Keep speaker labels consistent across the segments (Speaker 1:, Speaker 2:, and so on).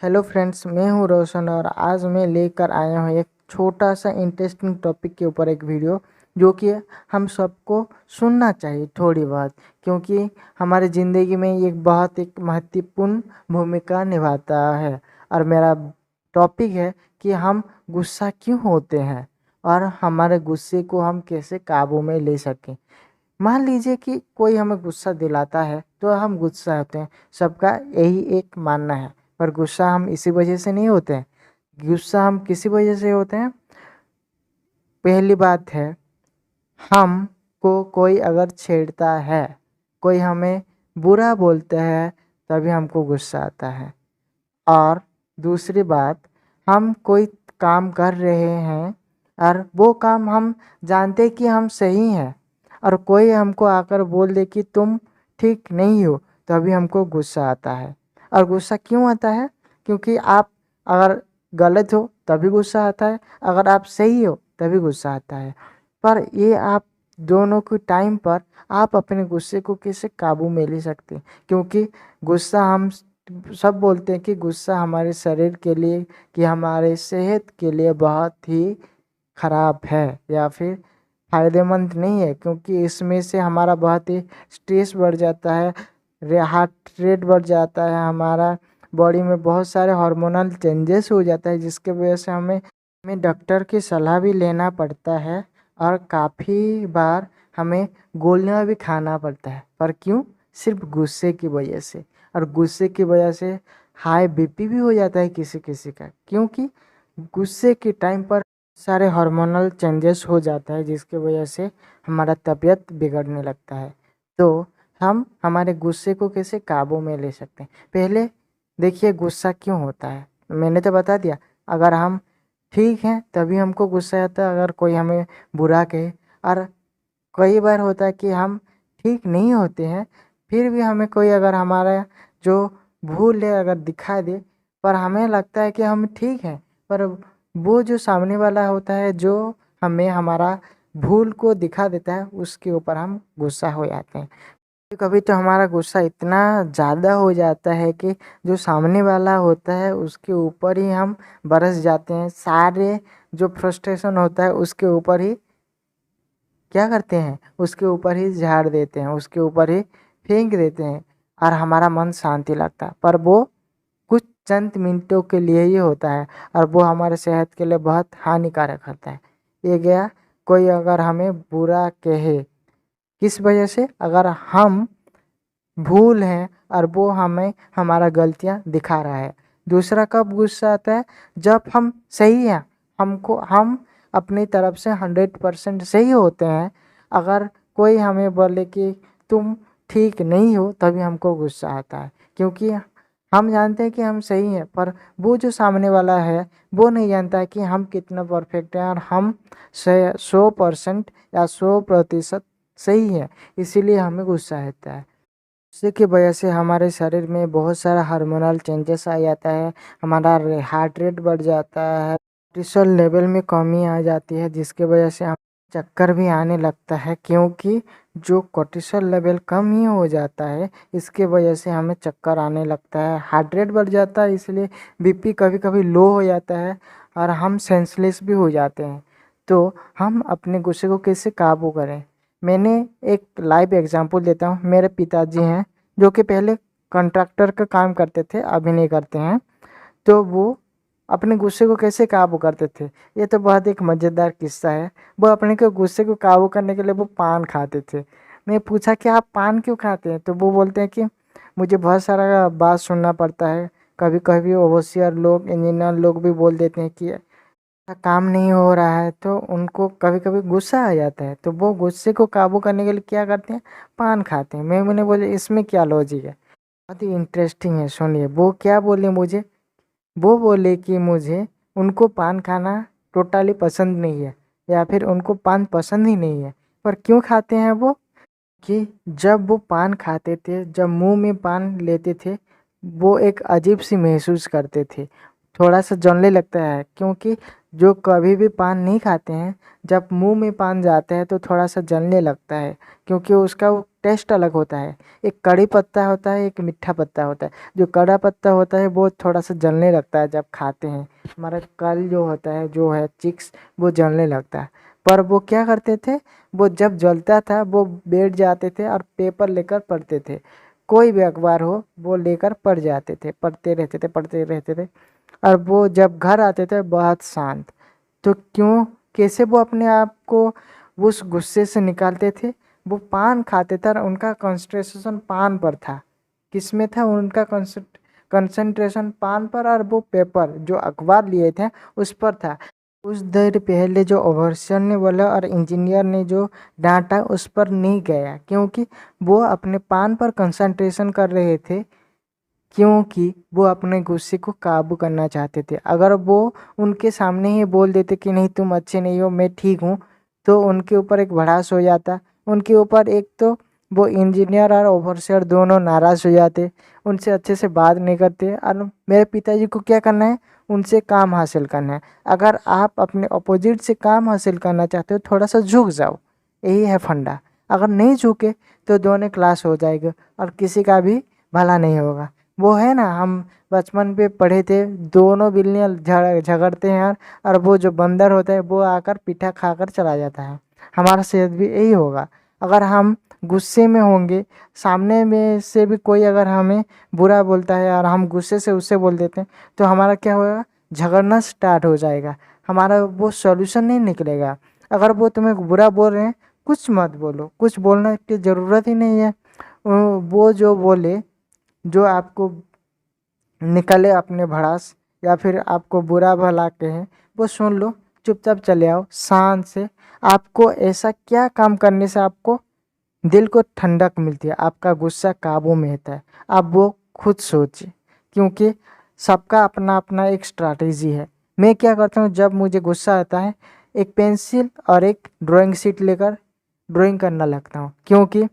Speaker 1: Hello friends, मैं हूं रोशन और आज मैं लेकर आया हूं एक छोटा सा इंटरेस्टिंग टॉपिक के ऊपर एक वीडियो जो कि हम सबको सुनना चाहिए थोड़ी बहुत, क्योंकि हमारी ज़िंदगी में ये एक महत्वपूर्ण भूमिका निभाता है। और मेरा टॉपिक है कि हम गुस्सा क्यों होते हैं और हमारे गुस्से को हम कैसे काबू में ले सकें। मान लीजिए कि कोई हमें गुस्सा दिलाता है तो हम गुस्सा होते हैं, सबका यही एक मानना है। पर गुस्सा हम इसी वजह से नहीं होते हैं, गुस्सा हम किसी वजह से होते हैं। पहली बात है, हमको कोई अगर छेड़ता है, कोई हमें बुरा बोलता है, तभी हमको गुस्सा आता है। और दूसरी बात, हम कोई काम कर रहे हैं और वो काम हम जानते कि हम सही हैं और कोई हमको आकर बोल दे कि तुम ठीक नहीं हो, तभी हमको गुस्सा आता है। और गुस्सा क्यों आता है? क्योंकि आप अगर गलत हो तभी गुस्सा आता है, अगर आप सही हो तभी गुस्सा आता है। पर ये आप दोनों के टाइम पर आप अपने गुस्से को कैसे काबू में ले सकते हैं? क्योंकि गुस्सा हम सब बोलते हैं कि गुस्सा हमारे शरीर के लिए, कि हमारे सेहत के लिए बहुत ही खराब है या फिर फ़ायदेमंद नहीं है, क्योंकि इसमें से हमारा बहुत ही स्ट्रेस बढ़ जाता है, हार्ट रेट बढ़ जाता है, हमारा बॉडी में बहुत सारे हार्मोनल चेंजेस हो जाता है, जिसके वजह से हमें डॉक्टर की सलाह भी लेना पड़ता है और काफ़ी बार हमें गोलियां भी खाना पड़ता है। पर क्यों? सिर्फ गुस्से की वजह से। और गुस्से की वजह से हाई बीपी भी हो जाता है किसी किसी का, क्योंकि गुस्से के टाइम पर सारे हार्मोनल चेंजेस हो जाता है, जिसकी वजह से हमारा तबीयत बिगड़ने लगता है। तो हम हमारे गुस्से को कैसे काबू में ले सकते हैं? पहले देखिए गुस्सा क्यों होता है। मैंने तो बता दिया, अगर हम ठीक हैं तभी हमको गुस्सा आता है, अगर कोई हमें बुरा कहे। और कई बार होता है कि हम ठीक नहीं होते हैं, फिर भी हमें कोई अगर हमारा जो भूल है अगर दिखा दे, पर हमें लगता है कि हम ठीक हैं, पर वो जो सामने वाला होता है जो हमें हमारा भूल को दिखा देता है, उसके ऊपर हम गुस्सा हो जाते हैं। कभी तो हमारा गुस्सा इतना ज़्यादा हो जाता है कि जो सामने वाला होता है उसके ऊपर ही हम बरस जाते हैं, सारे जो फ्रस्ट्रेशन होता है उसके ऊपर ही क्या करते हैं, उसके ऊपर ही झाड़ देते हैं, उसके ऊपर ही फेंक देते हैं और हमारा मन शांति लगता है। पर वो कुछ चंद मिनटों के लिए ही होता है और वो हमारे सेहत के लिए बहुत हानिकारक होता है। ये गया, कोई अगर हमें बुरा कहे किस वजह से, अगर हम भूल है और वो हमें हमारा गलतियां दिखा रहा है। दूसरा कब गुस्सा आता है? जब हम सही हैं, हम अपनी तरफ से 100% सही होते हैं, अगर कोई हमें बोले कि तुम ठीक नहीं हो, तभी हमको गुस्सा आता है, क्योंकि हम जानते हैं कि हम सही हैं, पर वो जो सामने वाला है वो नहीं जानता है कि हम कितना परफेक्ट हैं और हम 100% या 100% सही है, इसीलिए हमें गुस्सा आता है। गुस्से की वजह से हमारे शरीर में बहुत सारा हार्मोनल चेंजेस आ जाता है, हमारा हार्ट रेट बढ़ जाता है, कोर्टिसोल लेवल में कमी आ जाती है, जिसकी वजह से हम चक्कर भी आने लगता है, क्योंकि जो कोर्टिसोल लेवल कम ही हो जाता है, इसके वजह से हमें चक्कर आने लगता है, हार्ट रेट बढ़ जाता है, इसलिए बीपी कभी कभी लो हो जाता है और हम सेंसलेस भी हो जाते हैं। तो हम अपने गुस्से को कैसे काबू करें? मैंने एक लाइव एग्जांपल देता हूँ। मेरे पिताजी हैं जो कि पहले कॉन्ट्रैक्टर का काम करते थे, अभी नहीं करते हैं। तो वो अपने गुस्से को कैसे काबू करते थे, ये तो बहुत एक मज़ेदार किस्सा है। वो अपने को गुस्से को काबू करने के लिए वो पान खाते थे। मैं पूछा कि आप पान क्यों खाते हैं? तो वो बोलते हैं कि मुझे बहुत सारा बात सुनना पड़ता है, कभी कभी ओवरसियर लोग, इंजीनियर लोग भी बोल देते हैं कि काम नहीं हो रहा है, तो उनको कभी कभी गुस्सा आ जाता है, तो वो गुस्से को काबू करने के लिए क्या करते हैं? पान खाते हैं। मैं उन्हें बोले इसमें क्या लॉजिक है? बहुत ही इंटरेस्टिंग है, सुनिए। वो क्या बोले मुझे, वो बोले कि मुझे उनको पान खाना टोटली पसंद नहीं है, या फिर उनको पान पसंद ही नहीं है। पर क्यों खाते हैं वो? कि जब वो पान खाते थे, जब मुंह में पान लेते थे, वो एक अजीब सी महसूस करते थे, थोड़ा सा जलने लगता है, क्योंकि जो कभी भी पान नहीं खाते हैं, जब मुंह में पान जाता है तो थोड़ा सा जलने लगता है, क्योंकि उसका वो टेस्ट अलग होता है। एक कड़ी पत्ता होता है, एक मीठा पत्ता होता है। जो कड़ा पत्ता होता है वो थोड़ा सा जलने लगता है जब खाते हैं। हमारा कल जो होता है, जो है चिक्स, वो जलने लगता है। पर वो क्या करते थे, वो जब जलता था वो बैठ जाते थे और पेपर लेकर पढ़ते थे। कोई भी अखबार हो वो लेकर पढ़ जाते थे, पढ़ते रहते थे। और वो जब घर आते थे बहुत शांत। तो क्यों, कैसे वो अपने आप को उस गुस्से से निकालते थे? वो पान खाते थे और उनका कंसंट्रेशन पान पर था। किस में था उनका कंसंट्रेशन? पान पर, और वो पेपर जो अखबार लिए थे उस पर था। उस देर पहले जो ओवरसियर ने बोला और इंजीनियर ने जो डांटा उस पर नहीं गया, क्योंकि वो अपने पान पर कंसंट्रेशन कर रहे थे, क्योंकि वो अपने गुस्से को काबू करना चाहते थे। अगर वो उनके सामने ही बोल देते कि नहीं तुम अच्छे नहीं हो, मैं ठीक हूँ, तो उनके ऊपर एक भड़ास हो जाता। उनके ऊपर एक तो वो इंजीनियर और ओवरसियर दोनों नाराज़ हो जाते, उनसे अच्छे से बात नहीं करते। और मेरे पिताजी को क्या करना है, उनसे काम हासिल करना है। अगर आप अपने अपोजिट से काम हासिल करना चाहते हो, थोड़ा सा झुक जाओ, यही है फंडा। अगर नहीं झुके तो दोनों क्लास हो जाएगा और किसी का भी भला नहीं होगा। वो है ना, हम बचपन पे पढ़े थे, दोनों बिल्लियाँ झगड़ते हैं और वो जो बंदर होता है वो आकर पीठा खाकर चला जाता है। हमारा सेहत भी यही होगा। अगर हम गुस्से में होंगे, सामने में से भी कोई अगर हमें बुरा बोलता है और हम गुस्से से उससे बोल देते हैं, तो हमारा क्या होगा, झगड़ना स्टार्ट हो जाएगा। हमारा वो सॉल्यूशन नहीं निकलेगा। अगर वो तुम्हें बुरा बोल रहे हैं, कुछ मत बोलो, कुछ बोलने की ज़रूरत ही नहीं है। वो जो बोले, जो आपको निकले अपने भड़ास या फिर आपको बुरा भला कहें, वो सुन लो, चुपचाप चले आओ शांत से। आपको ऐसा क्या काम करने से आपको दिल को ठंडक मिलती है, आपका गुस्सा काबू में रहता है, आप वो खुद सोचिए। क्योंकि सबका अपना अपना एक स्ट्रैटेजी है। मैं क्या करता हूँ, जब मुझे गुस्सा आता है, एक पेंसिल और एक ड्राइंग शीट लेकर ड्राइंग करना लगता हूँ। क्योंकि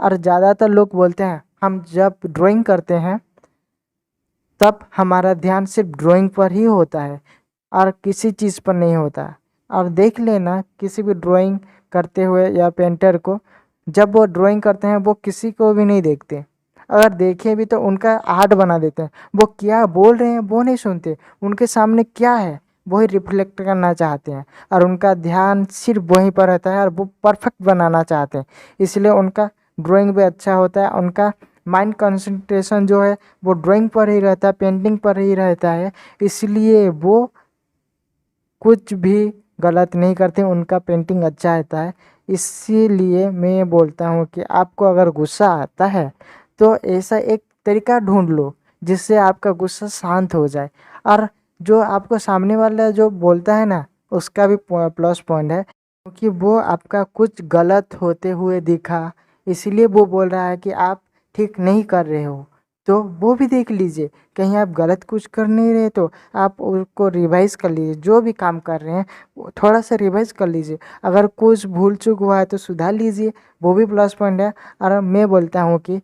Speaker 1: और ज़्यादातर लोग बोलते हैं हम जब ड्राइंग करते हैं तब हमारा ध्यान सिर्फ ड्राइंग पर ही होता है और किसी चीज़ पर नहीं होता। और देख लेना किसी भी ड्राइंग करते हुए या पेंटर को, जब वो ड्राइंग करते हैं वो किसी को भी नहीं देखते। अगर देखें भी तो उनका आर्ट बना देते हैं। वो क्या बोल रहे हैं वो नहीं सुनते, उनके सामने क्या है वही रिफ्लेक्ट करना चाहते हैं और उनका ध्यान सिर्फ वहीं पर रहता है और वो परफेक्ट बनाना चाहते हैं। इसलिए उनका ड्राइंग भी अच्छा होता है। उनका माइंड कंसंट्रेशन जो है वो ड्राइंग पर ही रहता है, पेंटिंग पर ही रहता है। इसलिए वो कुछ भी गलत नहीं करते, उनका पेंटिंग अच्छा आता है। इसीलिए मैं बोलता हूँ कि आपको अगर गुस्सा आता है तो ऐसा एक तरीका ढूंढ लो जिससे आपका गुस्सा शांत हो जाए। और जो आपको सामने वाला जो बोलता है ना, उसका भी प्लस पॉइंट है, क्योंकि वो आपका कुछ गलत होते हुए दिखा, इसलिए वो बोल रहा है कि आप ठीक नहीं कर रहे हो। तो वो भी देख लीजिए, कहीं आप गलत कुछ कर नहीं रहे तो आप उसको रिवाइज कर लीजिए। जो भी काम कर रहे हैं वो थोड़ा सा रिवाइज कर लीजिए। अगर कुछ भूल चूक हुआ है तो सुधार लीजिए, वो भी प्लस पॉइंट है। और मैं बोलता हूँ कि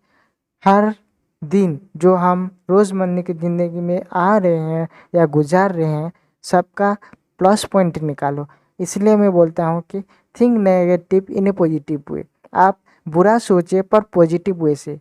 Speaker 1: हर दिन जो हम रोज़मर्रा की ज़िंदगी में आ रहे हैं या गुजार रहे हैं, सबका प्लस पॉइंट निकालो। इसलिए मैं बोलता हूँ कि थिंक नेगेटिव इन ए पॉजिटिव वे। आप बुरा सोचिए पर पॉजिटिव वे से।